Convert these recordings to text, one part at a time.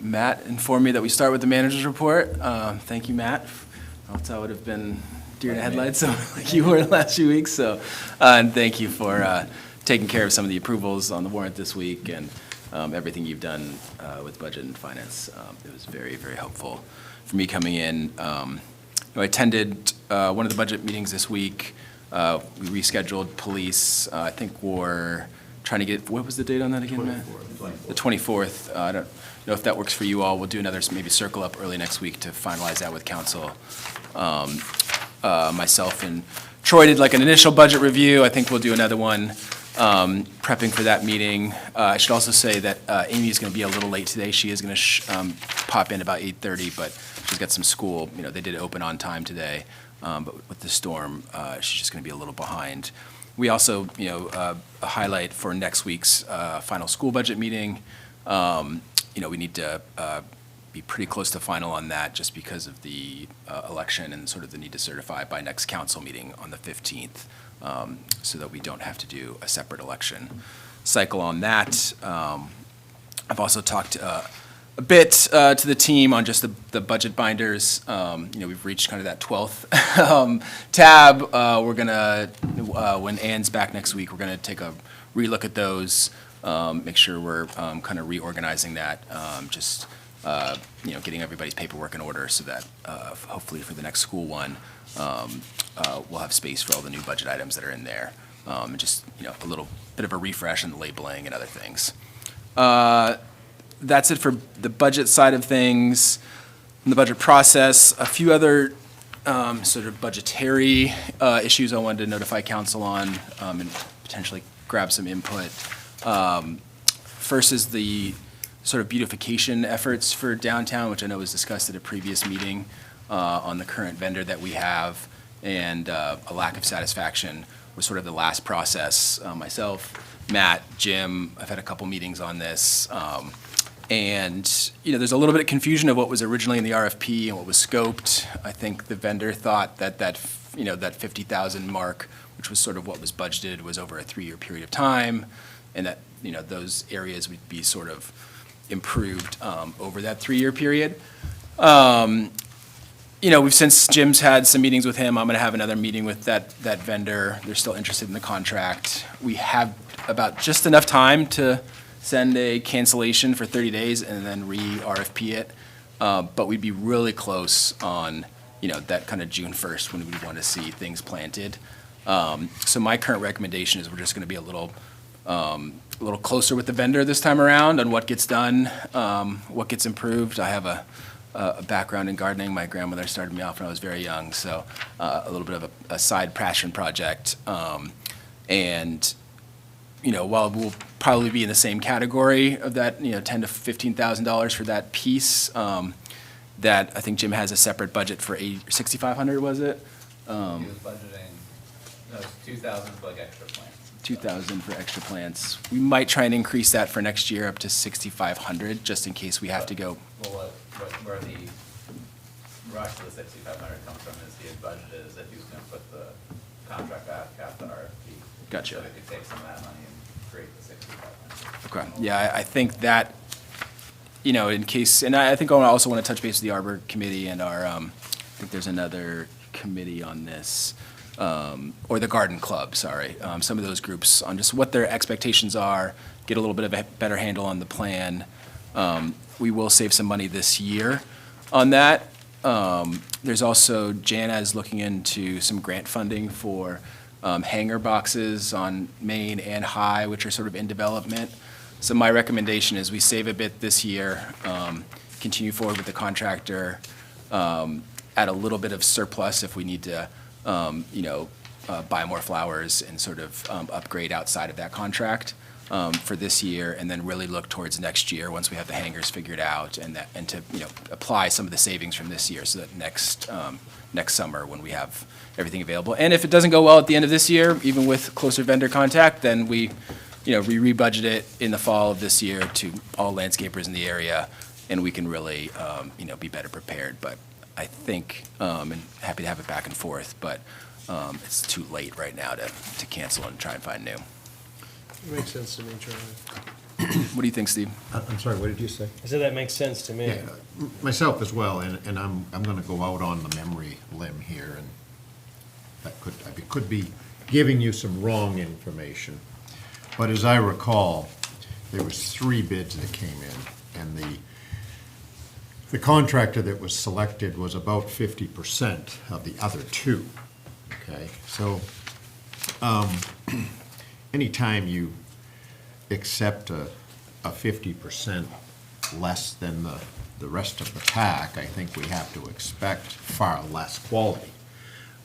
Matt informed me that we start with the manager's report. Thank you, Matt. Else I would have been deer in the headlights like you were the last few weeks. So, and thank you for taking care of some of the approvals on the warrant this week and everything you've done with budget and finance. It was very, very helpful for me coming in. I attended one of the budget meetings this week. We rescheduled police. I think we're trying to get, what was the date on that again, Matt? The 24th. I don't know if that works for you all. We'll do another maybe circle up early next week to finalize that with council. Myself and Troy did like an initial budget review. I think we'll do another one prepping for that meeting. I should also say that Amy is going to be a little late today. She is going to pop in about 8:30, but she's got some school. You know, they did open on time today, but with the storm, she's just going to be a little behind. We also, a highlight for next week's final school budget meeting. We need to be pretty close to final on that just because of the election and sort of the need to certify by next council meeting on the 15th, so that we don't have to do a separate election cycle on that. I've also talked a bit to the team on just the budget binders. We've reached kind of that 12th tab. We're gonna, when Ann's back next week, we're gonna take a relook at those, make sure we're kind of reorganizing that, getting everybody's paperwork in order so that hopefully for the next school one, we'll have space for all the new budget items that are in there. And just, a little bit of a refresh on the labeling and other things. That's it for the budget side of things. In the budget process, a few other sort of budgetary issues I wanted to notify council on and potentially grab some input. First is the sort of beautification efforts for downtown, which I know was discussed at a previous meeting on the current vendor that we have, and a lack of satisfaction was sort of the last process. Myself, Matt, Jim, I've had a couple meetings on this. And, there's a little bit of confusion of what was originally in the RFP and what was scoped. I think the vendor thought that 50,000 mark, which was sort of what was budgeted, was over a 3-year period of time, and that, those areas would be sort of improved over that 3-year period. We've since Jim's had some meetings with him. I'm going to have another meeting with that vendor. They're still interested in the contract. We have about just enough time to send a cancellation for 30 days and then re-RFP it. But we'd be really close on, that kind of June 1st when we'd want to see things planted. So my current recommendation is we're just going to be a little closer with the vendor this time around on what gets done, what gets improved. I have a background in gardening. My grandmother started me off when I was very young, so a little bit of a side passion project. While we'll probably be in the same category of that, $10,000 to $15,000 for that piece, that I think Jim has a separate budget for $6,500, was it? He was budgeting, no, it's 2,000 for like extra plants. 2,000 for extra plants. We might try and increase that for next year up to 6,500, just in case we have to go. Well, where the rush to the 6,500 comes from is he had budgeted as if he was going to put the contract back after RFP. Gotcha. So we could take some of that money and create the 6,500. Okay. Yeah, I think that, in case, and I think I also want to touch base with the Arbor Committee and our, I think there's another committee on this, or the Garden Club, sorry. Some of those groups on just what their expectations are, get a little bit of a better handle on the plan. We will save some money this year on that. There's also, Jana is looking into some grant funding for hangar boxes on Main and High, which are sort of in development. So my recommendation is we save a bit this year, continue forward with the contractor, add a little bit of surplus if we need to, buy more flowers and sort of upgrade outside of that contract for this year, and then really look towards next year once we have the hangars figured out, and to apply some of the savings from this year so that next summer when we have everything available. And if it doesn't go well at the end of this year, even with closer vendor contact, then we re-budget it in the fall of this year to all landscapers in the area, and we can really be better prepared. But I think, and happy to have it back and forth, but it's too late right now to cancel and try and find new. It makes sense to me, Charlie. What do you think, Steve? I'm sorry, what did you say? I said that makes sense to me. Yeah, myself as well, and I'm gonna go out on the memory limb here, and that could be giving you some wrong information. But as I recall, there was 3 bids that came in, and the contractor that was selected was about 50% of the other 2, okay? So, anytime you accept a 50% less than the rest of the pack, I think we have to expect far less quality.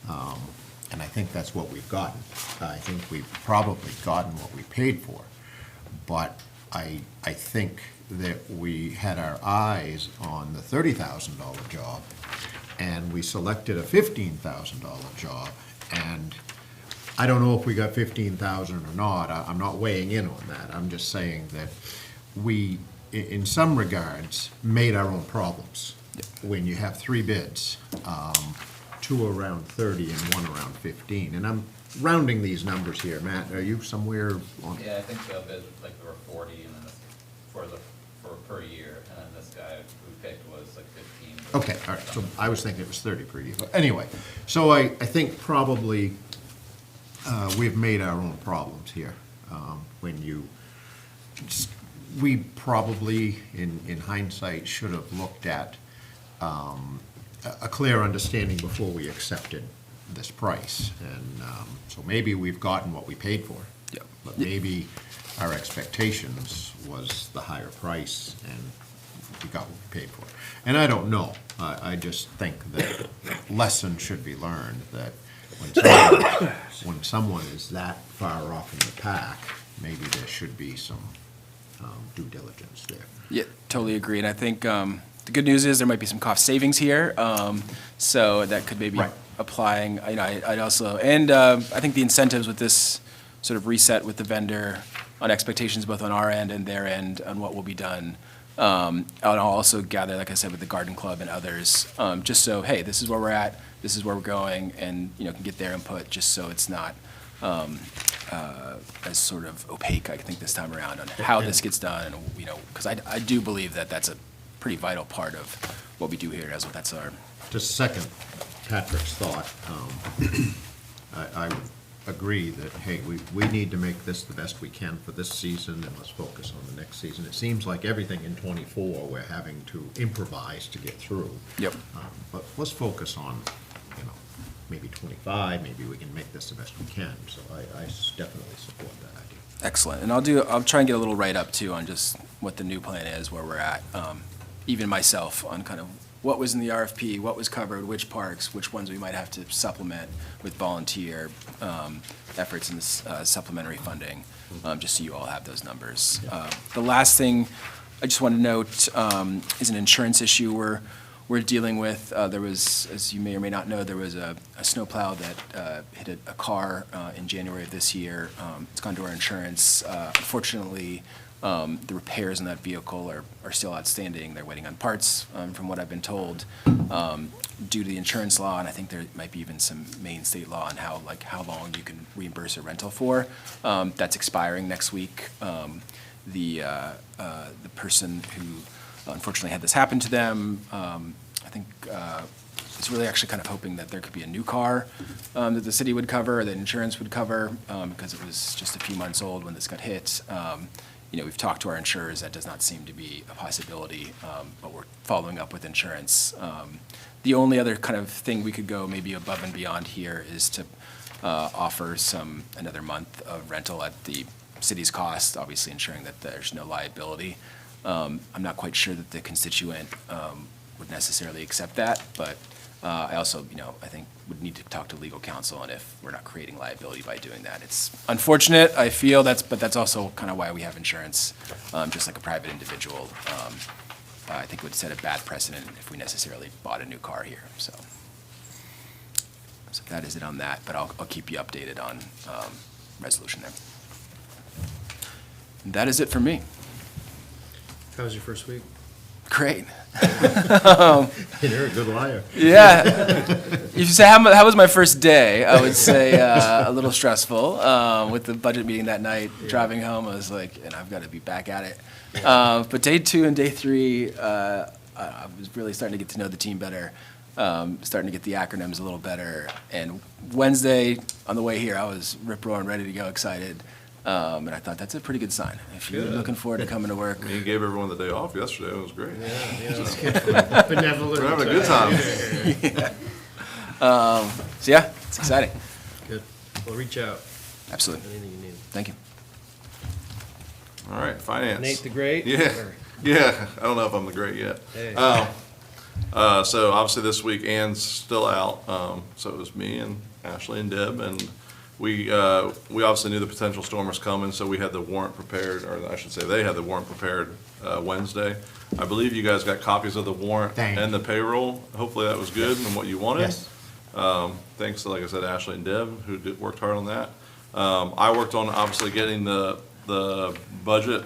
And I think that's what we've gotten. I think we've probably gotten what we paid for. But I think that we had our eyes on the $30,000 job, and we selected a $15,000 job, and I don't know if we got 15,000 or not. I'm not weighing in on that. I'm just saying that we, in some regards, made our own problems. When you have 3 bids, 2 around 30 and 1 around 15. And I'm rounding these numbers here. Matt, are you somewhere on? Yeah, I think the bid, like, there were 40, and then this, for per year, and then this guy who picked was like 15. Okay, all right, so I was thinking it was 30 per year. But anyway, so I think probably we've made our own problems here. We probably, in hindsight, should have looked at a clear understanding before we accepted this price. And so maybe we've gotten what we paid for. Yep. But maybe our expectations was the higher price, and we got what we paid for. And I don't know. I just think that lesson should be learned, that when someone is that far off in the pack, maybe there should be some due diligence there. Yeah, totally agree. And I think the good news is there might be some cost savings here, so that could maybe Right. applying, you know, I'd also, and I think the incentives with this sort of reset with the vendor on expectations both on our end and their end on what will be done. And I'll also gather, like I said, with the Garden Club and others, just so, hey, this is where we're at, this is where we're going, and, you know, can get their input, just so it's not as sort of opaque, I think, this time around on how this gets done, and, you know, because I do believe that that's a pretty vital part of what we do here, as well. That's our, Just second Patrick's thought, I would agree that, hey, we need to make this the best we can for this season, and let's focus on the next season. It seems like everything in '24, we're having to improvise to get through. Yep. But let's focus on, you know, maybe '25, maybe we can make this the best we can. So I definitely support that idea. excellent. And I'll try and get a little write-up, too, on just what the new plan is, where we're at, even myself, on kind of what was in the RFP, what was covered, which parks, which ones we might have to supplement with volunteer efforts in this supplementary funding, just so you all have those numbers. The last thing I just want to note is an insurance issue we're dealing with. There was, as you may or may not know, there was a snowplow that hit a car in January of this year. It's gone to our insurance. Unfortunately, the repairs in that vehicle are still outstanding. They're waiting on parts, from what I've been told, due to the insurance law, and I think there might be even some Maine state law on how long you can reimburse a rental for. That's expiring next week. The person who unfortunately had this happen to them, I think, is really actually kind of hoping that there could be a new car that the city would cover, or that insurance would cover, because it was just a few months old when this got hit. You know, we've talked to our insurers, that does not seem to be a possibility, but we're following up with insurance. The only other kind of thing we could go maybe above and beyond here is to offer another month of rental at the city's cost, obviously ensuring that there's no liability. I'm not quite sure that the constituent would necessarily accept that, but I also, you know, I think would need to talk to legal counsel, and if we're not creating liability by doing that. It's unfortunate, I feel, but that's also kind of why we have insurance, just like a private individual. I think it would set a bad precedent if we necessarily bought a new car here, so. So that is it on that, but I'll keep you updated on resolution there. And that is it for me. How was your first week? great. You're a good liar. Yeah. If you say, how was my first day? I would say a little stressful. With the budget meeting that night, driving home, I was like, and I've got to be back at it. But day 2 and day 3, I was really starting to get to know the team better, starting to get the acronyms a little better. And Wednesday, on the way here, I was rip-roaring, ready to go, excited. And I thought that's a pretty good sign. If you're Good. looking forward to coming to work. You gave everyone the day off yesterday. It was great. Benevolent. We're having a good time. So yeah, it's exciting. Good. Well, reach out. Absolutely. Anything you need. Thank you. All right, finance. Nate the Great? Yeah, Or- yeah. I don't know if I'm the great yet. Hey. So obviously this week Ann's still out. So it was me and Ashley and Deb, and we obviously knew the potential storm was coming, so we had the warrant prepared, or I should say they had the warrant prepared Wednesday. I believe you guys got copies of the warrant Thank and the payroll. Hopefully that was good and what you wanted. Yes. Thanks to, like I said, Ashley and Deb, who worked hard on that. I worked on obviously getting the budget,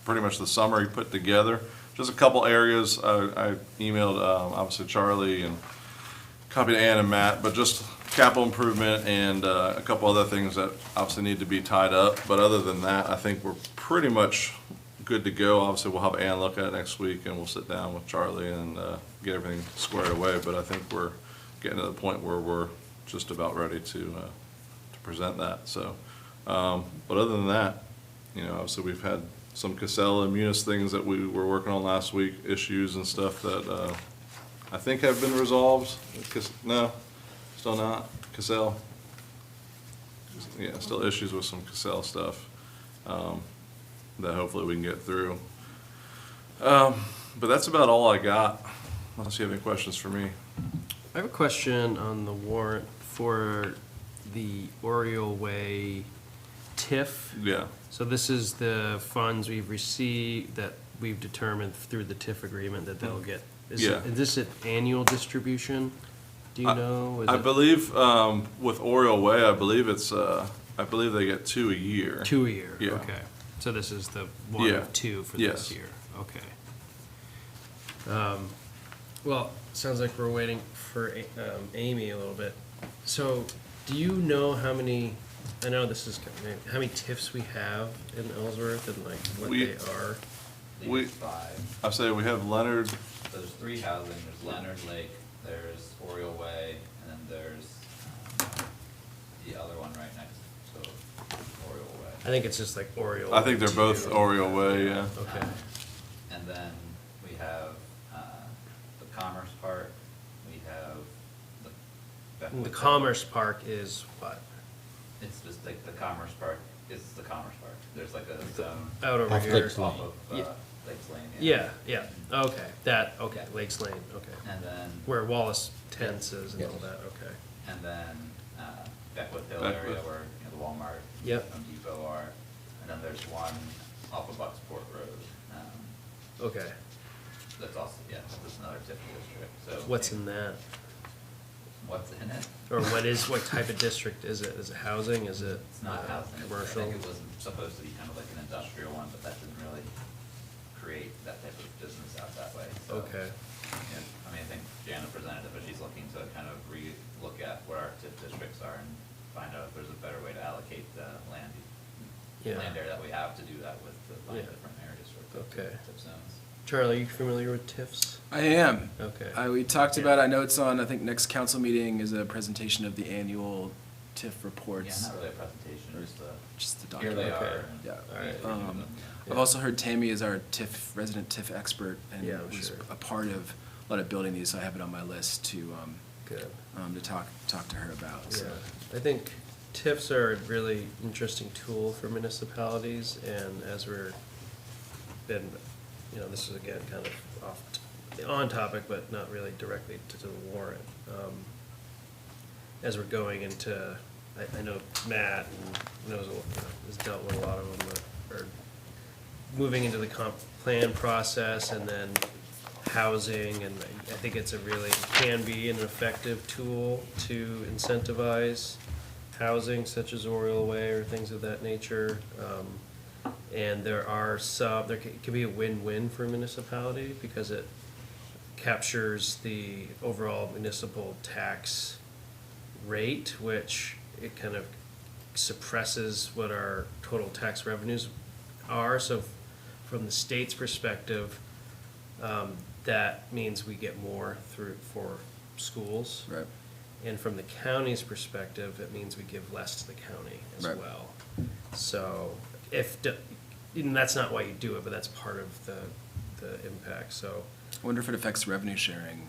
pretty much the summary put together. Just a couple areas, I emailed, obviously Charlie and copied Ann and Matt, but just capital improvement and a couple other things that obviously need to be tied up. But other than that, I think we're pretty much good to go. Obviously, we'll have Ann look at it next week, and we'll sit down with Charlie and get everything squared away. But I think we're getting to the point where we're just about ready to present that. So, but other than that, obviously we've had some Casella and Munis things that we were working on last week, issues and stuff that I think have been resolved. No, still not. Cassell. Yeah, still issues with some Cassell stuff that hopefully we can get through. But that's about all I got, unless you have any questions for me. I have a question on the warrant for the Oriole Way TIF. Yeah. So this is the funds we've received that we've determined through the TIF agreement that they'll get. Yeah. Is this an annual distribution? Do you know? Is I it believe with Oriole Way, I believe they get 2 a year. 2 a year? Yeah. Okay. So this is the one Yeah. of 2 for Yes. this year? Okay. Well, sounds like we're waiting for Amy a little bit. So do you know how many, I know this is, how many TIFs we have in Ellsworth and like what We- they are? We- There's 5. I say we have Leonard. There's 3 housing, there's Leonard Lake, there's Oriole Way, and then there's the other one right next to Oriole Way. I think it's just like Oriole. I think they're Way both 2. Oriole Way, yeah. Okay. And then we have the Commerce Park, we have the. And the Beckwith- Commerce Park is what? It's just like the Commerce Park, is the Commerce Park. There's like a zone Out over Off here. Lakes Lane. off of Yeah. Lakes Lane. Yeah, yeah, okay, okay, Lakes Lane, okay. And then. Where Wallace Tents is and all Yes. that, okay. And then Beckwith Hill area Beckwith. where, the Walmart, Yep. Home Depot are. And then there's one off of Bucksport Road. Okay, That's also, that's another TIF district, so. what's in that? What's in it? Or what type of district is it? Is it housing, is it? It's not housing. Commercial? I think it was supposed to be kind of like an industrial one, but that didn't really create that type of business out that way, so. Okay, Yeah, I think Jana presented it, but she's looking to kind of re-look at what our TIF districts are and find out if there's a better way to allocate the land Yeah. area that we have to do that with the Yeah. different areas for Okay. TIF zones. Charlie, you familiar with TIFs? I am. Okay. We talked Yeah. about, I know it's on, I think next council meeting is a presentation of the annual TIF Yeah, reports. not really a presentation, Just the here document. they Okay. are. and Yeah. All right. we can do them, I've also heard Tammy is our resident TIF expert and Yeah, I'm was sure. a part of a lot of building these, so I have it on my list to Good. talk to her about. So. Yeah, I think TIFs are a really interesting tool for municipalities, and as this is again kind of on topic, but not really directly to the warrant. As we're going into, I know Matt has dealt with a lot of them, or moving into the comp plan process, and then housing, and I think it can be an effective tool to incentivize housing such as Oriole Way or things of that nature. And there can be a win-win for a municipality because it captures the overall municipal tax rate, which it kind of suppresses what our total tax revenues are. So from the state's perspective, that means we get more for schools. Right. And from the county's perspective, it means we give less to the county as Right. well. So and that's not why you do it, but that's part of the impact, so. I wonder if it affects revenue sharing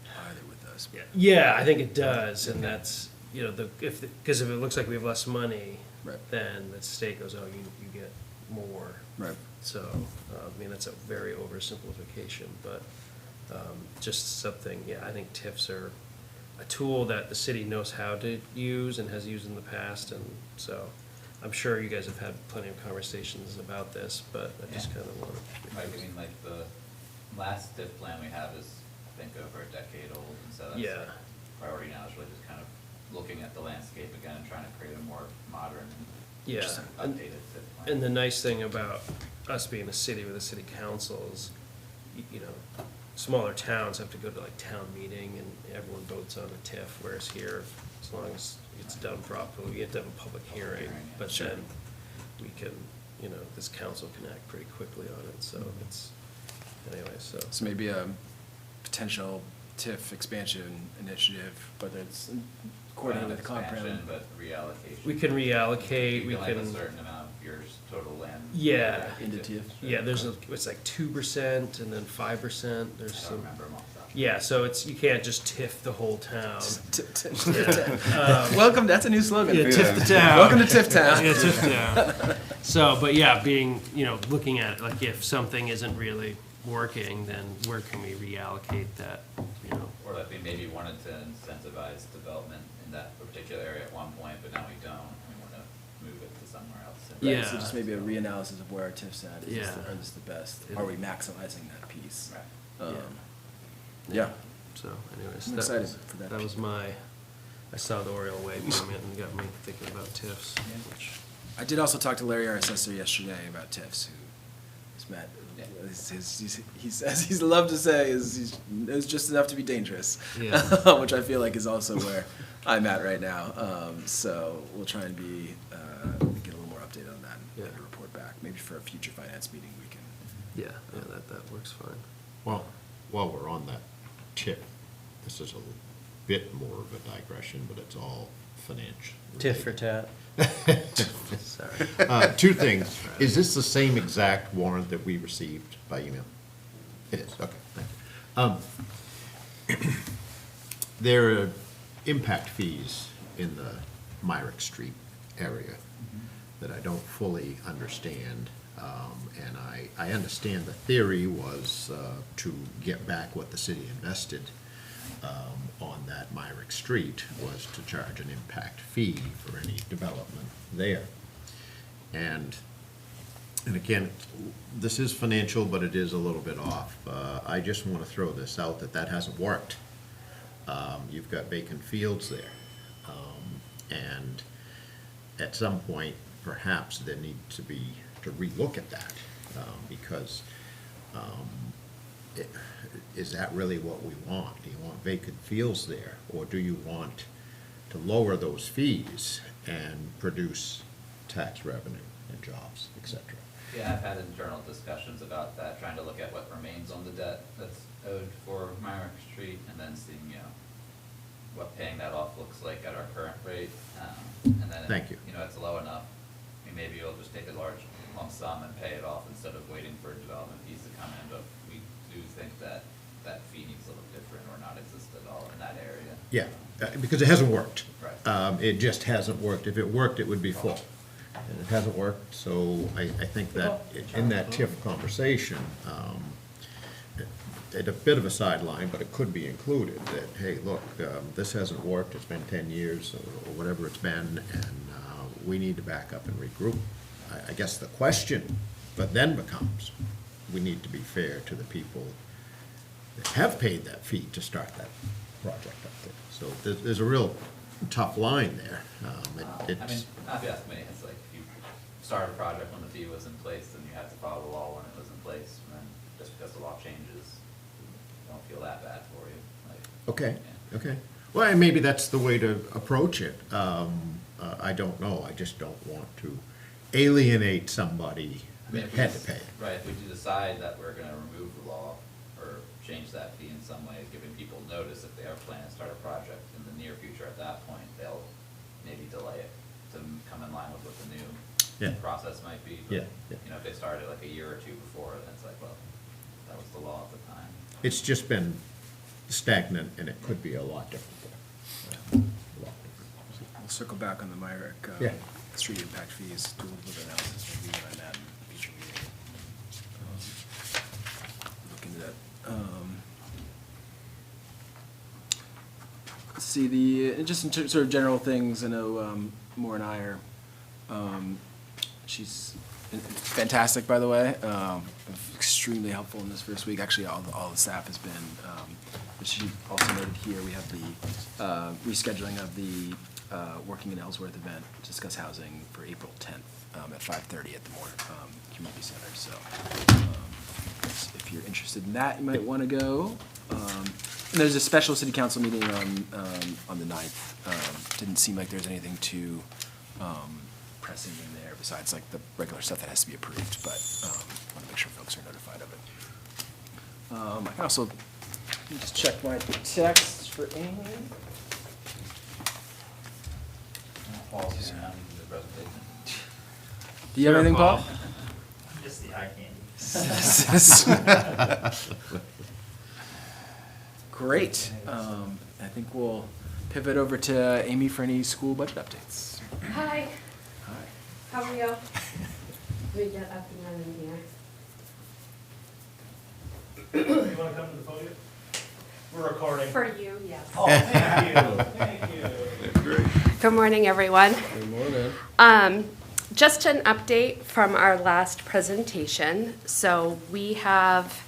either with us. Yeah, I think it does, and that's, because if it looks like we have less money, Right. then the state goes, oh, you get more. Right. So, I mean, that's a very oversimplification, but just something, I think TIFs are a tool that the city knows how to use and has used in the past, and so I'm sure you guys have had plenty of conversations about this, but I just Yeah. kind of want to. Right, I mean, like, the last TIF plan we have is, I think, over a decade old, and so that's Yeah. priority now is really just kind of looking at the landscape again and trying to create a more modern, Yeah, and, updated TIF plan. and the nice thing about us being a city with a city council is, smaller towns have to go to like town meeting and everyone votes on a TIF, whereas here, as long as it's done properly, we have to have a public hearing, but Sure. then we can, this council can act pretty quickly on it, so it's, anyway, so. So maybe a potential TIF expansion initiative, whether it's coordinated with the comp plan. Expansion, but reallocation. We can reallocate, we You can like a can, certain amount of your total land. Yeah. Into TIF. yeah, it's like 2% and then 5%, I there's don't some. remember them off the top. Yeah, so you can't just TIF the whole town. Welcome, that's a new slogan. Yeah, for you. TIF the town. Welcome to TIF Town. Yeah, TIF town. So, but yeah, looking at it, like if something isn't really working, then where can we reallocate that, Or that we maybe wanted to incentivize development in that particular area at one point, but now we don't, we wanna move it to somewhere else. Right, Yeah. so just maybe a reanalysis of where our TIF's at. Is this Yeah. are this the best? Are we maximizing that piece? Right. Yeah. So anyways. I'm that excited was- for that. That was I saw the Oriole Way permit and got me thinking about TIFs, which. I did also talk to Larry, our assessor, yesterday about TIFs, who is Matt. Yeah. He says he's loved to say he knows just enough to be dangerous. Yeah. Which I feel like is also where I'm at right now. So we'll try and get a little more update on that and Yeah. get a report back. Maybe for a future finance meeting we can. Yeah, that works fine. Well, while we're on that tip, this is a bit more of a digression, but it's all finance. Tit for tat. Sorry. Two things. Is this the same exact warrant that we received by email? It is, okay, thank you. There are impact fees in the Myrick Street area that I don't fully understand. And I understand the theory was to get back what the city invested on that Myrick Street was to charge an impact fee for any development there. And again, this is financial, but it is a little bit off. I just want to throw this out that hasn't worked. You've got vacant fields there. And at some point, perhaps there need to be, to relook at that, because is that really what we want? Do you want vacant fields there, or do you want to lower those fees and produce tax revenue and jobs, et cetera? Yeah, I've had internal discussions about that, trying to look at what remains on the debt that's owed for Myrick Street, and then seeing, what paying that off looks like at our current rate. And then, Thank you. It's low enough, maybe you'll just take a large lump sum and pay it off instead of waiting for development fees to come in, but we do think that that fee needs to look different or not exist at all in that area. Yeah, because it hasn't worked. Right. It just hasn't worked. If it worked, it would be full. And it hasn't worked, so I think that in that TIF conversation, at a bit of a sideline, but it could be included, that, hey, look, this hasn't worked, it's been 10 years, or whatever it's been, and we need to back up and regroup. I guess the question, but then becomes, we need to be fair to the people that have paid that fee to start that project up there. So there's a real tough line there. I mean, not if you ask me, it's like, if you start a project when the fee was in place, then you had to follow the law when it was in place, and then just because the law changes, don't feel that bad for you, like. Okay, yeah. okay. Well, and maybe that's the way to approach it. I don't know, I just don't want to alienate somebody I mean, that if we had to just- pay. Right, if we do decide that we're gonna remove the law or change that fee in some way, giving people notice if they are planning to start a project in the near future, at that point, they'll maybe delay it to come in line with what the Yeah. new process might be. But, Yeah, yeah. You know, if they started like a year or two before, then it's like, well, that was the law at the time. It's just been stagnant, and it could be a lot different. A lot different. We'll circle back on the Myrick, Yeah. street impact fees, do a little bit of analysis, maybe on that in a future meeting. Look into that. Let's see, just in sort of general things, I know, Maura and I are, she's fantastic, by the way, extremely helpful in this first week. Actually, all the staff has been, but she also noted here, we have the rescheduling of the Working in Ellsworth event to discuss housing for April 10th at 5:30 at the Moore Community Center. So if you're interested in that, you might want to go. And there's a special city council meeting on the 9th. Didn't seem like there's anything too pressing in there besides like the regular stuff that has to be approved, but want to make sure folks are notified of it. I can also let me just check my text for Amy. Paul's here now, you can do the presentation. Do you have anything, Paul? Just the eye candy. Great. I think we'll pivot over to Amy for any school budget updates. Hi, Hi. how are you? Let me get up and running here. You want to come to the podium? We're recording. For you, yes. Oh, thank you, thank you. Great. Good morning, everyone. Good morning. Just an update from our last presentation. So we have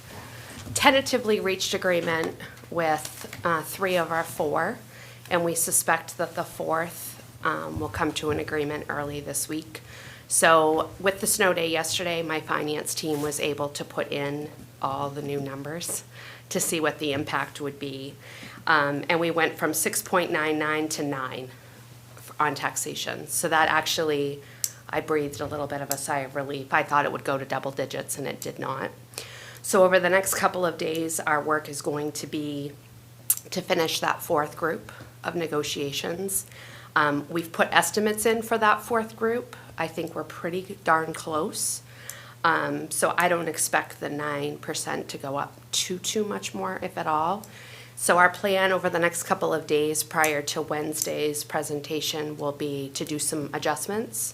tentatively reached agreement with 3 of our 4, and we suspect that the 4th will come to an agreement early this week. So with the snow day yesterday, my finance team was able to put in all the new numbers to see what the impact would be. And we went from 6.99 to 9 on taxation. So that actually, I breathed a little bit of a sigh of relief. I thought it would go to double digits, and it did not. So over the next couple of days, our work is going to be to finish that 4th group of negotiations. We've put estimates in for that 4th group. I think we're pretty darn close. So I don't expect the 9% to go up too much more, if at all. So our plan over the next couple of days prior to Wednesday's presentation will be to do some adjustments,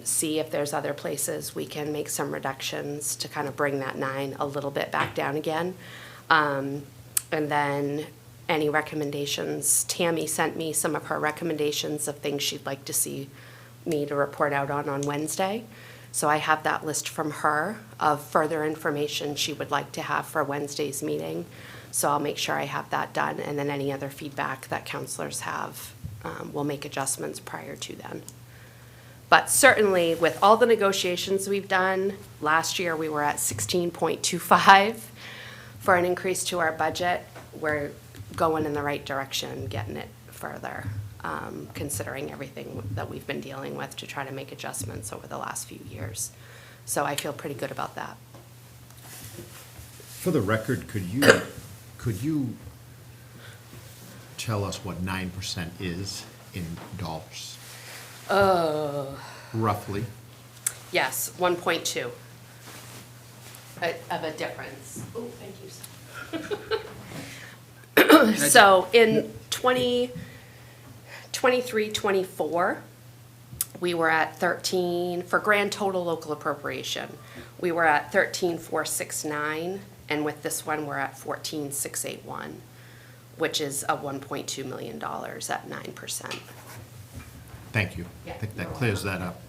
see if there's other places we can make some reductions to kind of bring that 9 a little bit back down again. And then any recommendations, Tammy sent me some of her recommendations of things she'd like to see me to report out on Wednesday. So I have that list from her of further information she would like to have for Wednesday's meeting. So I'll make sure I have that done, and then any other feedback that counselors have, we'll make adjustments prior to then. But certainly, with all the negotiations we've done, last year we were at 16.25 for an increase to our budget. We're going in the right direction, getting it further, considering everything that we've been dealing with to try to make adjustments over the last few years. So I feel pretty good about that. For the record, could you tell us what 9% is in dollars? Roughly? Yes, 1.2 of a difference. Oh, thank you. So in 23-24, we were at 13, for grand total local appropriation, we were at 13,469, and with this one, we're at 14,681, which is a $1.2 million at 9%. Thank you. Yeah, I think that you're clears welcome. that up.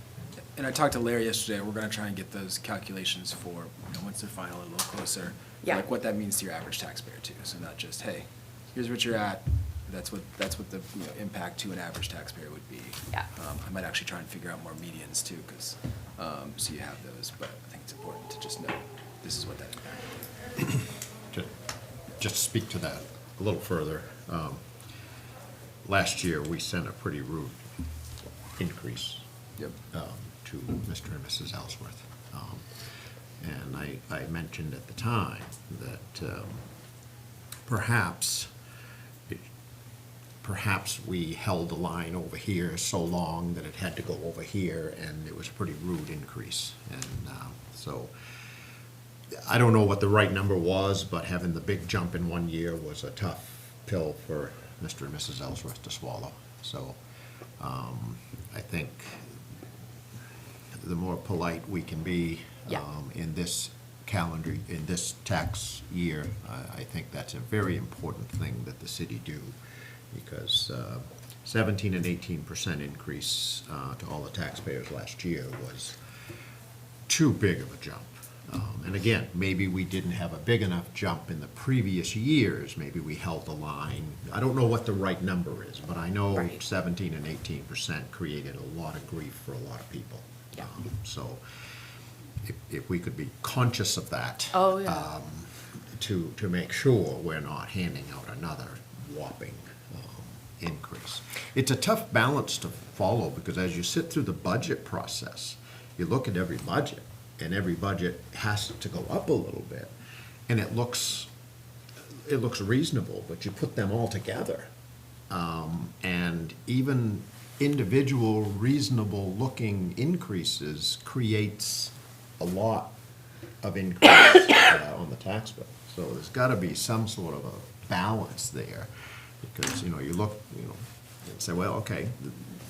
And I talked to Larry yesterday, we're gonna try and get those calculations for, once they're final, a little closer. Yeah. Like what that means to your average taxpayer too, so not just, hey, here's what you're at, That's what the, you know, impact to an average taxpayer would be. Yeah. I might actually try and figure out more medians too, because, so you have those, but I think it's important to just know this is what that impact would be. Just to speak to that a little further, last year, we sent a pretty rude increase Yep. to Mr. and Mrs. Ellsworth. And I mentioned at the time that perhaps we held the line over here so long that it had to go over here, and it was a pretty rude increase. And so I don't know what the right number was, but having the big jump in one year was a tough pill for Mr. and Mrs. Ellsworth to swallow. So I think the more polite we can be Yeah. in this in this tax year, I think that's a very important thing that the city do, because 17 and 18% increase to all the taxpayers last year was too big of a jump. And again, maybe we didn't have a big enough jump in the previous years, maybe we held the line. I don't know what the right number is, but I know Right. 17 and 18% created a lot of grief for a lot of people. Yeah. So if we could be conscious of that. Oh, yeah. To make sure we're not handing out another whopping increase. It's a tough balance to follow, because as you sit through the budget process, you look at every budget, and every budget has to go up a little bit, and it looks reasonable, but you put them all together, and even individual reasonable-looking increases creates a lot of increase on the tax bill. So there's got to be some sort of a balance there, because, you look, and say, well, okay,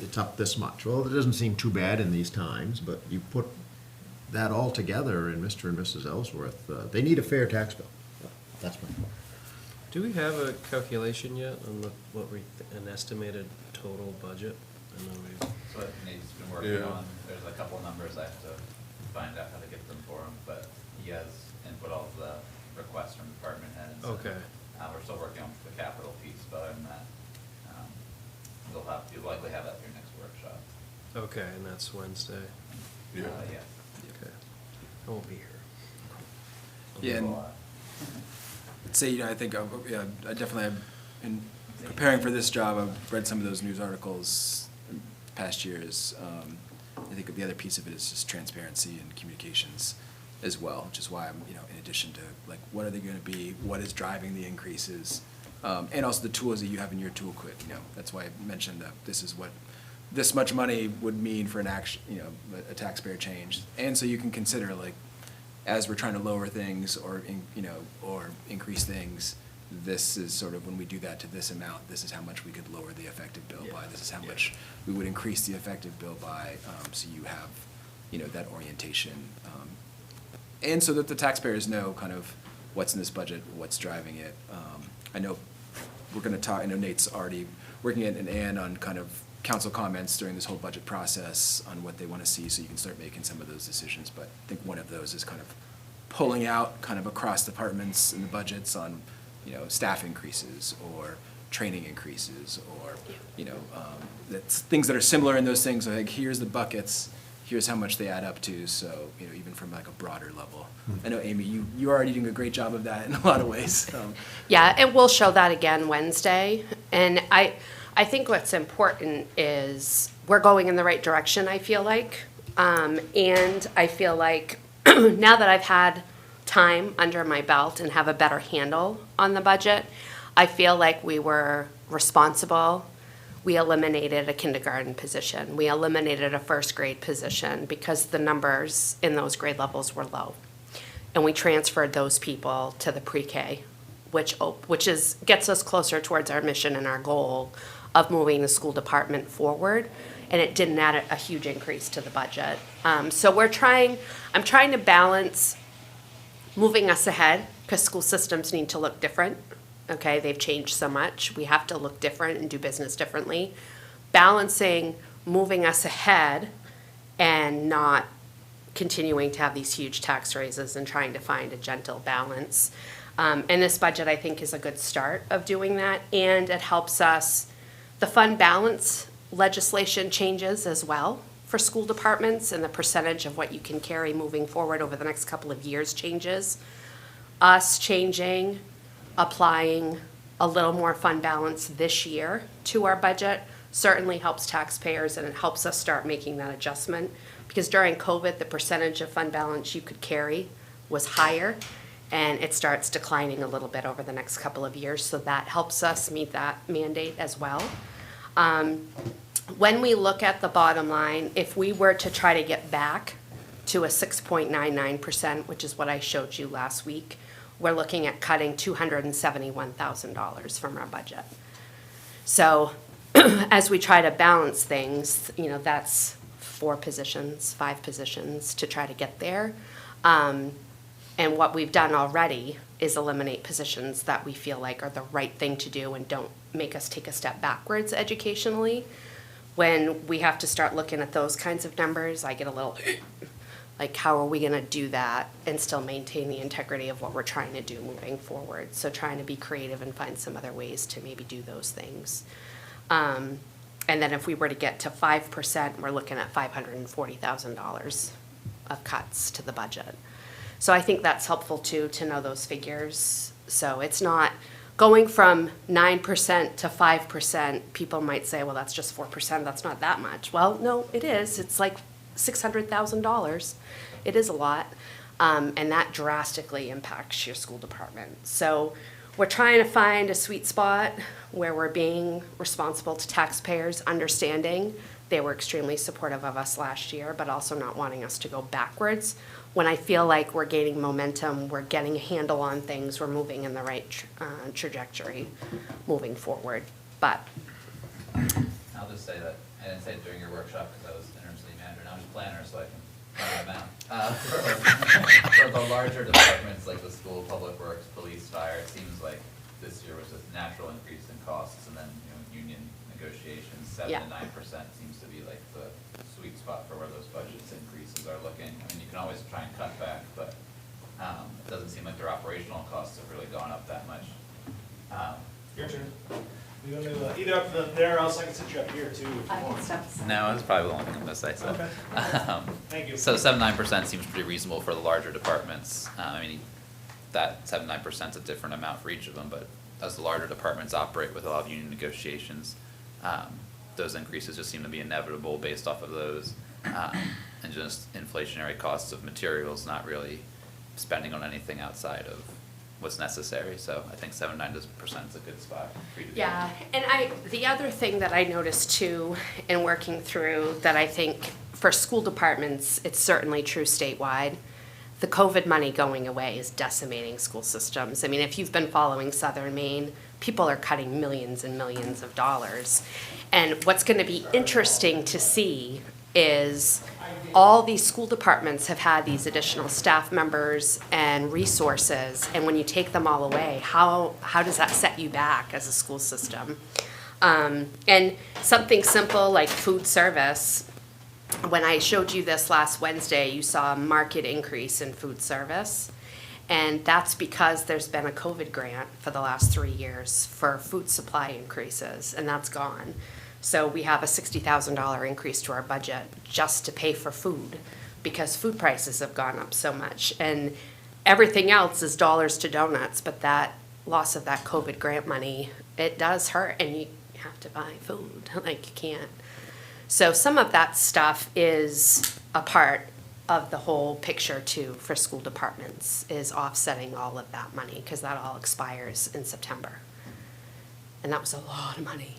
it's up this much. Well, it doesn't seem too bad in these times, but you put that all together, and Mr. and Mrs. Ellsworth, they need a fair tax bill. That's my point. Do we have a calculation yet on an estimated total budget? I know we. That's what Nate's been working Yeah. on. There's a couple numbers I have to find out how to get them for him, but he has input all of the requests from department heads. Okay. We're still working on the capital piece, but other than that, you'll likely have that for your next workshop. Okay, and that's Wednesday. Yeah. Yeah. Okay. I won't be here. Yeah, and A lot. say, I think, yeah, I definitely have, in preparing for this job, I've read some of those news articles in past years. I think the other piece of it is just transparency and communications as well, which is why I'm, in addition to, like, what are they gonna be, what is driving the increases, and also the tools that you have in your toolkit, that's why I mentioned that this is what this much money would mean for an action, a taxpayer change. And so you can consider, like, as we're trying to lower things or increase things, this is sort of when we do that to this amount, this is how much we could lower the effective bill by, this is how much we would increase the effective bill by, so you have, that orientation. And so that the taxpayers know kind of what's in this budget, what's driving it. I know we're gonna talk, I know Nate's already working at an end on kind of council comments during this whole budget process on what they want to see, so you can start making some of those decisions. But I think one of those is kind of pulling out kind of across departments in the budgets on, staff increases or training increases or, that's things that are similar in those things. Like, here's the buckets, here's how much they add up to. So, even from like a broader level. I know, Amy, you're already doing a great job of that in a lot of ways. Yeah, and we'll show that again Wednesday. And I think what's important is we're going in the right direction, I feel like. And I feel like now that I've had time under my belt and have a better handle on the budget, I feel like we were responsible. We eliminated a kindergarten position. We eliminated a first grade position because the numbers in those grade levels were low. And we transferred those people to the pre-K, which gets us closer towards our mission and our goal of moving the school department forward, and it didn't add a huge increase to the budget. So I'm trying to balance moving us ahead, because school systems need to look different, okay? They've changed so much. We have to look different and do business differently. Balancing moving us ahead and not continuing to have these huge tax raises and trying to find a gentle balance. And this budget, I think, is a good start of doing that, and it helps us, the fund balance legislation changes as well for school departments, and the percentage of what you can carry moving forward over the next couple of years changes. Us changing, applying a little more fund balance this year to our budget certainly helps taxpayers, and it helps us start making that adjustment. Because during COVID, the percentage of fund balance you could carry was higher, and it starts declining a little bit over the next couple of years, so that helps us meet that mandate as well. When we look at the bottom line, if we were to try to get back to a 6.99%, which is what I showed you last week, we're looking at cutting $271,000 from our budget. So as we try to balance things, you know, that's 4 positions, 5 positions to try to get there. And what we've done already is eliminate positions that we feel like are the right thing to do and don't make us take a step backwards educationally. When we have to start looking at those kinds of numbers, I get a little, like, how are we gonna do that and still maintain the integrity of what we're trying to do moving forward? So trying to be creative and find some other ways to maybe do those things. And then if we were to get to 5%, we're looking at $540,000 of cuts to the budget. So I think that's helpful too, to know those figures. So it's not going from 9% to 5%. People might say, well, that's just 4%, that's not that much. Well, no, it is. It's like $600,000. It is a lot. And that drastically impacts your school department. So we're trying to find a sweet spot where we're being responsible to taxpayers, understanding they were extremely supportive of us last year, but also not wanting us to go backwards. When I feel like we're gaining momentum, we're getting a handle on things, we're moving in the right trajectory moving forward. But I'll just say that, I didn't say it during your workshop because I was interim city manager, now I'm just planner, so I can run them out. For the larger departments like the school, public works, police, fire, it seems like this year was a natural increase in costs, and then, you know, union negotiations, 7 Yeah. to 9% seems to be like the sweet spot for where those budgets increases are looking. I mean, you can always try and cut back, but it doesn't seem like their operational costs have really gone up that much. Your turn. You want to, either up there, or else I can sit you up here too if you want. No, that's probably the only thing I'm gonna say, so. Okay. Thank you. So 7-9% seems pretty reasonable for the larger departments. I mean, that 7-9% is a different amount for each of them, but as the larger departments operate with a lot of union negotiations, those increases just seem to be inevitable based off of those, and just inflationary costs of materials, not really spending on anything outside of what's necessary. So I think 7-9% is a good spot for you to be. yeah, and the other thing that I noticed too in working through that I think for school departments, it's certainly true statewide. The COVID money going away is decimating school systems. I mean, if you've been following Southern Maine, people are cutting millions and millions of dollars. And what's gonna be interesting to see is all these school departments have had these additional staff members and resources, and when you take them all away, how does that set you back as a school system? And something simple like food service, when I showed you this last Wednesday, you saw a market increase in food service. And that's because there's been a COVID grant for the last 3 years for food supply increases, and that's gone. So we have a $60,000 increase to our budget just to pay for food, because food prices have gone up so much. And everything else is dollars to donuts, but that loss of that COVID grant money, it does hurt, and you have to buy food, like you can't. So some of that stuff is a part of the whole picture too for school departments, is offsetting all of that money, because that all expires in September. And that was a lot of money.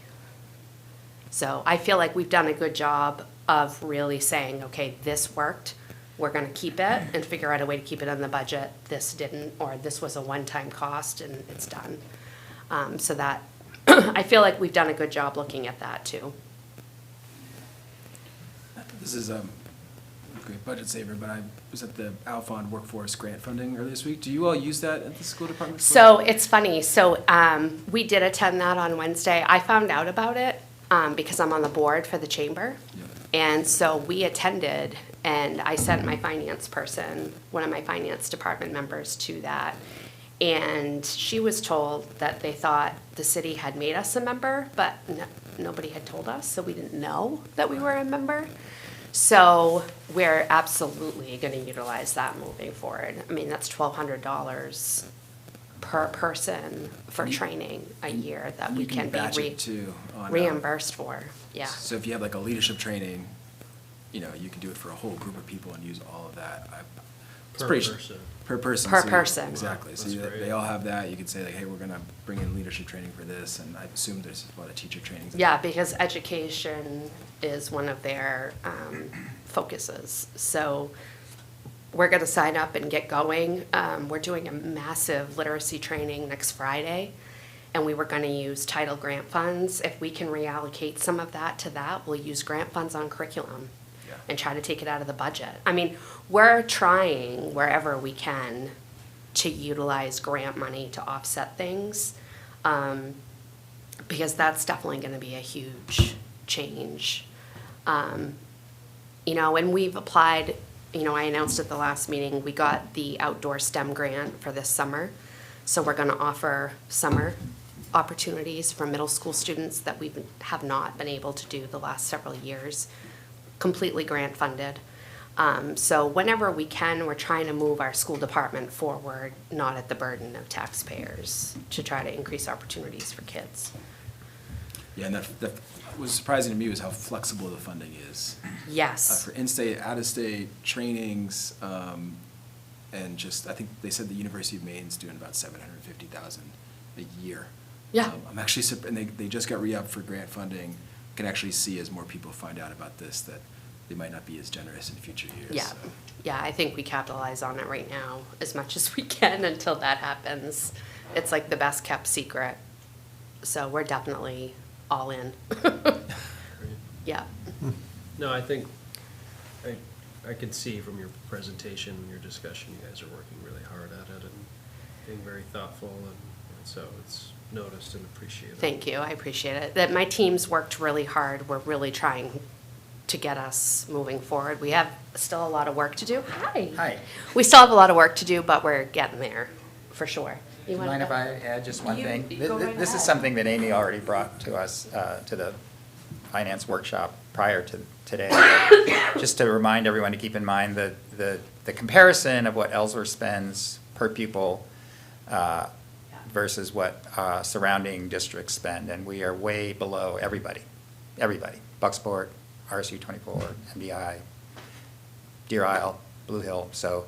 So I feel like we've done a good job of really saying, okay, this worked, we're gonna keep it and figure out a way to keep it in the budget. This didn't, or this was a one-time cost and it's done. So that, I feel like we've done a good job looking at that too. This is a great budget saver, but I was at the Alphon Workforce Grant Funding earlier this week. Do you all use that at the school department? So it's funny, so we did attend that on Wednesday. I found out about it because I'm on the board for the chamber. Yeah. And so we attended, and I sent my finance person, one of my finance department members, to that. And she was told that they thought the city had made us a member, but nobody had told us, so we didn't know that we were a member. So we're absolutely gonna utilize that moving forward. I mean, that's $1,200 per person for training a year that we You can batch be it too on, reimbursed for, yeah. So if you have like a leadership training, you know, you can do it for a whole group of people and use all of that. It's Per pretty- person. Per person. Per so you- person. Exactly. So That's you- great. they all have that. You could say like, hey, we're gonna bring in leadership training for this, and I assume there's a lot of teacher trainings. Yeah, because education is one of their focuses. So we're gonna sign up and get going. We're doing a massive literacy training next Friday, and we were gonna use title grant funds. If we can reallocate some of that to that, we'll use grant funds on curriculum Yeah. and try to take it out of the budget. I mean, we're trying wherever we can to utilize grant money to offset things. Because that's definitely gonna be a huge change. You know, and we've applied, you know, I announced at the last meeting, we got the outdoor STEM grant for this summer. So we're gonna offer summer opportunities for middle school students that we have not been able to do the last several years, completely grant funded. So whenever we can, we're trying to move our school department forward, not at the burden of taxpayers, to try to increase opportunities for kids. Yeah, and that was surprising to me was how flexible the funding is. Yes. For in-state, out-of-state trainings, and just, I think they said the University of Maine's doing about $750,000 a year. Yeah. I'm actually, and they just got re-upped for grant funding. Can actually see as more people find out about this, that they might not be as generous in future years. Yeah, so. yeah, I think we capitalize on it right now as much as we can until that happens. It's like the best kept secret. So we're definitely all in. Yeah, No, I think, I could see from your presentation and your discussion, you guys are working really hard at it and being very thoughtful, and so it's noticed and appreciated. thank you, I appreciate it. That my team's worked really hard. We're really trying to get us moving forward. We have still a lot of work to do. Hi. Hi. We still have a lot of work to do, but we're getting there, for sure. Do you wanna mind if go? I add just one You- thing? you go right This is ahead. something that Amy already brought to us, to the finance workshop prior to today. Just to remind everyone to keep in mind the comparison of what Ellsworth spends per pupil versus what surrounding districts spend, and we are way below everybody. Bucksport, RSU 24, MDI, Deer Isle, Blue Hill. So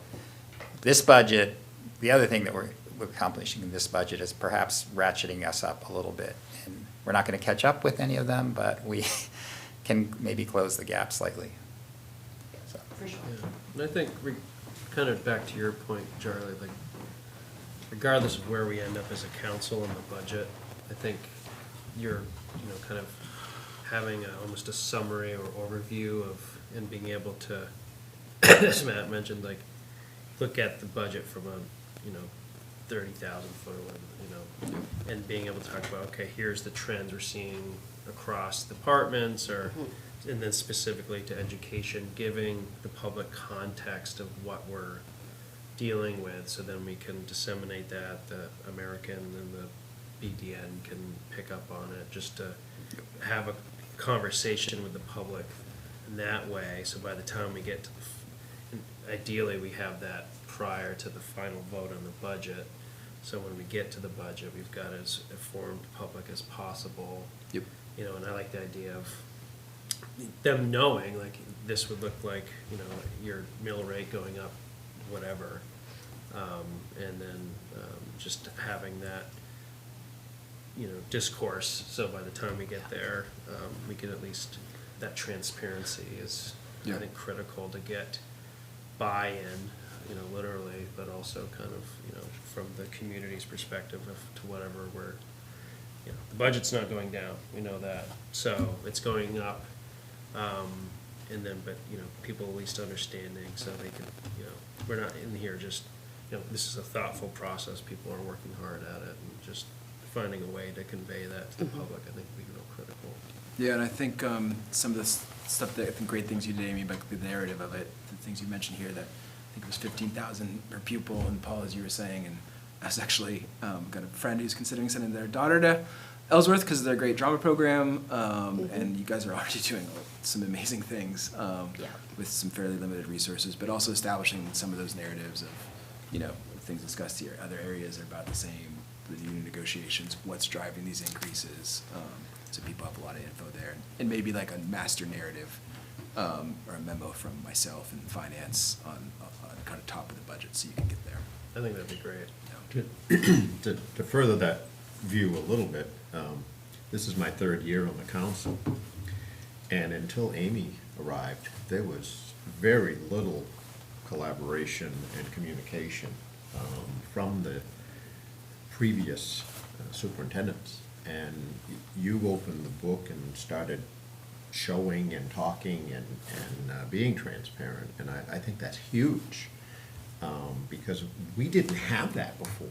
this budget, the other thing that we're accomplishing in this budget is perhaps ratcheting us up a littleit. And we're not going to catch up with any of them, but we can maybe close the gap slightly. So, For sure. Yeah, and I think, kind of back to your point, Charlie, like, regardless of where we end up as a council in the budget, I think you're, you know, kind of having almost a summary or overview of, and being able to, as Matt mentioned, like, look at the budget from a, you know, 30,000 foot, or whatever, you know, and being able to talk about, okay, here's the trends we're seeing across departments, or, and then specifically to education, giving the public context of what we're dealing with, so then we can disseminate that, the American and the BDN can pick up on it, just to have a conversation with the public in that way, so by the time we get to ideally, we have that prior to the final vote on the budget, so when we get to the budget, we've got as informed public as possible. Yep. You know, and I like the idea of them knowing, like, this would look like, you know, your mill rate going up, whatever. And then just having that, you know, discourse, so by the time we get there, we can at least, that transparency is, I Yeah. think, critical to get buy-in, you know, literally, but also kind of, you know, from the community's perspective to whatever we're, you know, the budget's not going down, we know that, so it's going up. And then, but, you know, people at least understanding, so they can, you know, we're not in here just, you know, this is a thoughtful process, people are working hard at it, and just finding a way to convey that to the public, I think would be real critical. Yeah, and I think some of this stuff, that I think great things you did, Amy, about the narrative of it, the things you mentioned here, that I think it was 15,000 per pupil, and Paul, as you were saying, and I was actually, got a friend who's considering sending their daughter to Ellsworth because of their great drama program, and you guys are already doing some amazing things, Yeah. with some fairly limited resources, but also establishing some of those narratives of, things discussed here. Other areas are about the same, the union negotiations, what's driving these increases. So people have a lot of info there, and maybe like a master narrative, or a memo from myself and finance on kind of top of the budget, so you can get there. I think that'd be great. To further that view a little bit, this is my third year on the council, and until Amy arrived, there was very little collaboration and communication from the previous superintendents. And you opened the book and started showing and talking and being transparent, and I think that's huge, because we didn't have that before.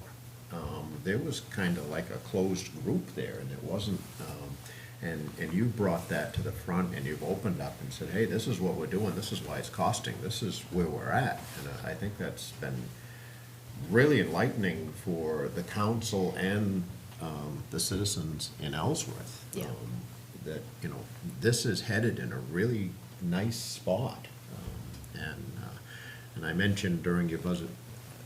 There was kind of like a closed group there, and it wasn't, and you brought that to the front, and you've opened up and said, hey, this is what we're doing, this is why it's costing, this is where we're at. And I think that's been really enlightening for the council and the citizens in Ellsworth. Yeah. That, this is headed in a really nice spot. And I mentioned during your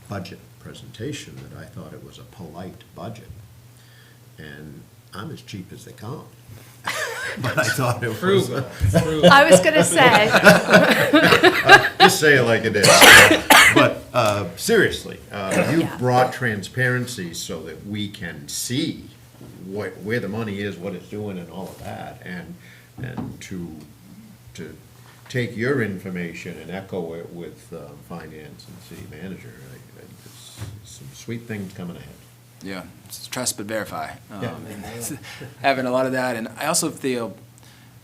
budget presentation that I thought it was a polite budget. And I'm as cheap as they come. But I thought it was. Frugal, frugal. I was gonna say, Just say it like it is. But seriously, you Yeah. brought transparency so that we can see where the money is, what it's doing, and all of that, and to take your information and echo it with finance and city manager. It's some sweet things coming ahead. Yeah, it's trust but verify. Yeah. And it's having a lot of that, and I also feel,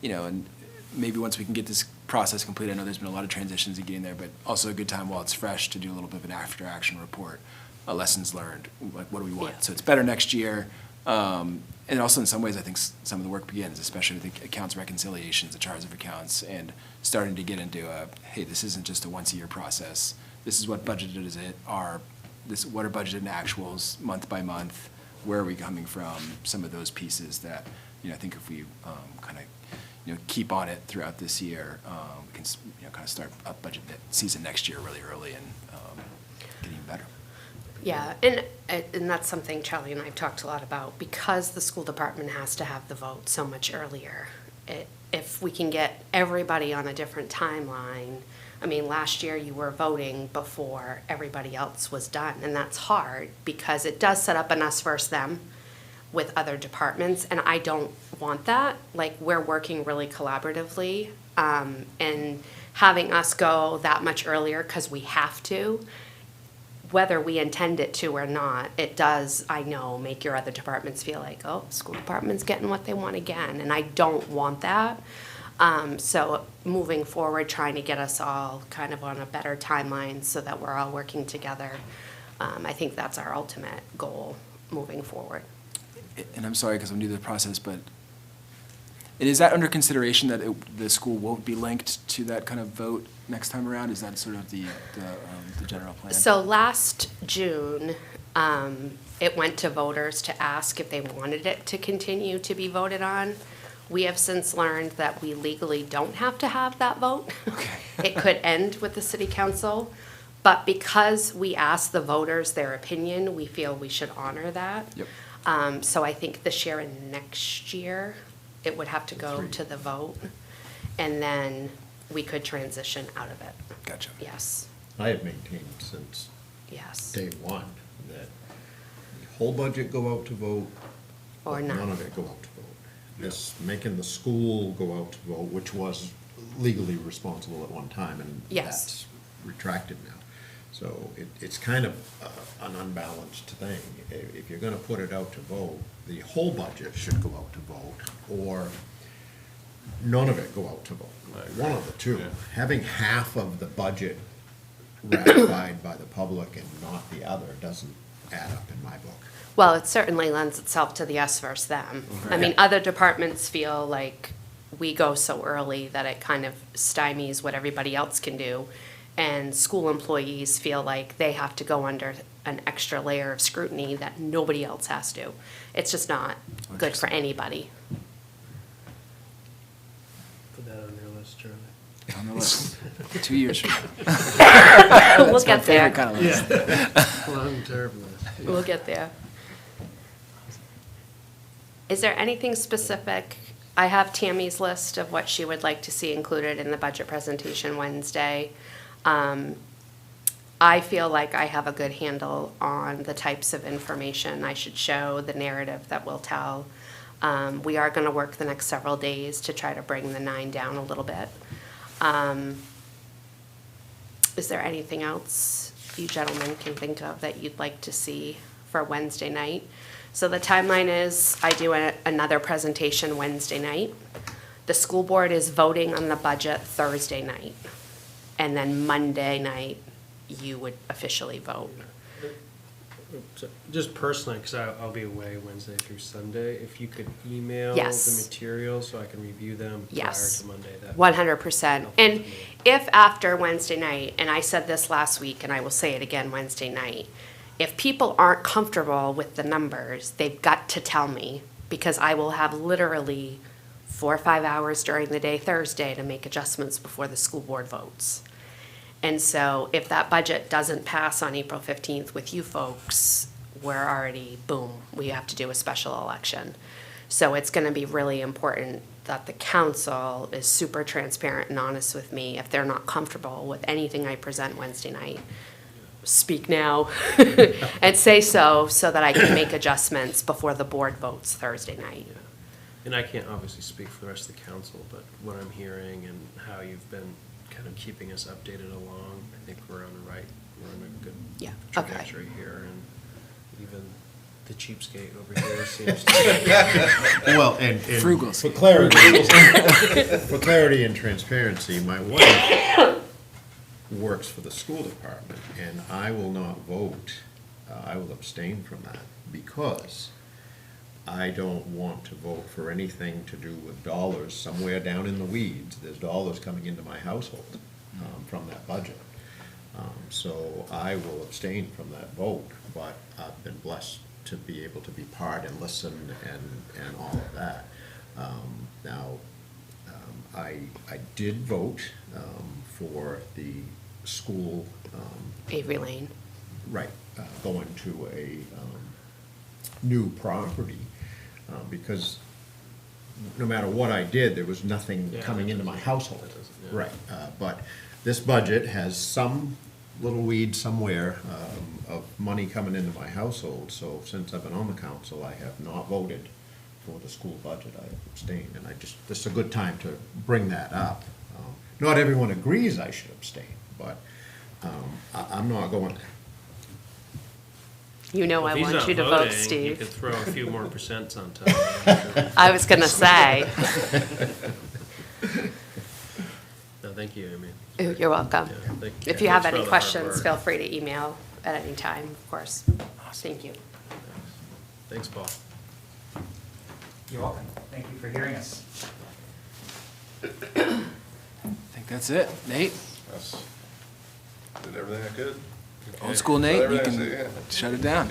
and maybe once we can get this process complete, I know there's been a lot of transitions in getting there, but also a good time while it's fresh to do a little bit of an after-action report, lessons learned, like what do we want? Yeah. So it's better next year, and also in some ways, I think some of the work begins, especially with the accounts reconciliations, the charts of accounts, and starting to get into hey, this isn't just a once-a-year process. This is what budgeted is it, what are budgeted in actuals, month by month, where are we coming from, some of those pieces that, I think if we kind of, keep on it throughout this year, we can, kind of start up budget season next year really early and getting better. yeah, and that's something Charlie and I have talked a lot about, because the school department has to have the vote so much earlier. If we can get everybody on a different timeline, I mean, last year you were voting before everybody else was done, and that's hard because it does set up an us versus them with other departments, and I don't want that. Like, we're working really collaboratively, and having us go that much earlier because we have to, whether we intend it to or not, it does, I know, make your other departments feel like, oh, school department's getting what they want again, and I don't want that. So moving forward, trying to get us all kind of on a better timeline so that we're all working together. I think that's our ultimate goal moving forward. And I'm sorry because I'm new to the process, but is that under consideration that the school won't be linked to that kind of vote next time around? Is that sort of the general plan? So last June, it went to voters to ask if they wanted it to continue to be voted on. We have since learned that we legally don't have to have that vote. Okay. It could end with the city council, but because we asked the voters their opinion, we feel we should honor that. Yep. So I think this year and next year, it would have to go to the vote, and then we could transition out of it. Gotcha. Yes, I have maintained since yes. day one that the whole budget go out to vote. Or but not. None of it go out to vote. This making the school go out to vote, which was legally responsible at one time, and Yes. that's retracted now. So it's kind of an unbalanced thing. If you're gonna put it out to vote, the whole budget should go out to vote, or none of it go out to vote. I agree. One of the two. Yeah. Having half of the budget ratified by the public and not the other doesn't add up in my book. Well, it certainly lends itself to the us versus them. I mean, other departments feel like we go so early that it kind of stymies what everybody else can do. And school employees feel like they have to go under an extra layer of scrutiny that nobody else has to. It's just not good for anybody. Put that on your list, Charlie. On the list. 2 years from now. We'll get there. Favorite kind of list. Long-term list. We'll get there. Is there anything specific? I have Tammy's list of what she would like to see included in the budget presentation Wednesday. I feel like I have a good handle on the types of information I should show, the narrative that we'll tell. We are going to work the next several days to try to bring the 9 down a little bit. Is there anything else you gentlemen can think of that you'd like to see for Wednesday night? So the timeline is I do another presentation Wednesday night. The school board is voting on the budget Thursday night. And then Monday night, you would officially vote. So, just personally, because I'll be away Wednesday through Sunday, if you could email Yes. the materials so I can review them prior Yes. to Monday. That 100%. And if after Wednesday night, and I said this last week and I will say it again Wednesday night, if people aren't comfortable with the numbers, they've got to tell me, because I will have literally 4 or 5 hours during the day Thursday to make adjustments before the school board votes. And so if that budget doesn't pass on April 15th with you folks, we're already, boom, we have to do a special election. So it's going to be really important that the council is super transparent and honest with me. If they're not comfortable with anything I present Wednesday night, speak now and say so that I can make adjustments before the board votes Thursday night. Yeah. And I can't obviously speak for the rest of the council, but what I'm hearing and how you've been kind of keeping us updated along, I think we're on a good Yeah, okay. trajectory here, and even the cheapskate over here seems to Well, and Frugal. for clarity and transparency, my wife works for the school department, and I will not vote, I will abstain from that, because I don't want to vote for anything to do with dollars somewhere down in the weeds. There's dollars coming into my household from that budget. So I will abstain from that vote, but I've been blessed to be able to be part and listen and all of that. Now, I did vote for the school, Avery Lane. right, going to a new property, because no matter what I did, there was nothing Yeah, coming into my household. that doesn't- yeah. Right, but this budget has some little weed somewhere of money coming into my household, so since I've been on the council, I have not voted for the school budget. I abstained, and this is a good time to bring that up. Not everyone agrees I should abstain, but I'm not going. You know I If he's want not you to voting, vote, You Steve. could throw a few more percents on top. I was gonna say. No, thank you, Amy. You're welcome. Yeah, thank- If yeah, you have thanks for any all the hard questions, work. feel free to email at any time, of course. Thank you. Thanks, Paul. You're welcome. Thank you for hearing us. I think that's it. Nate, That's, did everything I could. old school Nate, you Everything I can said, yeah. shut it down.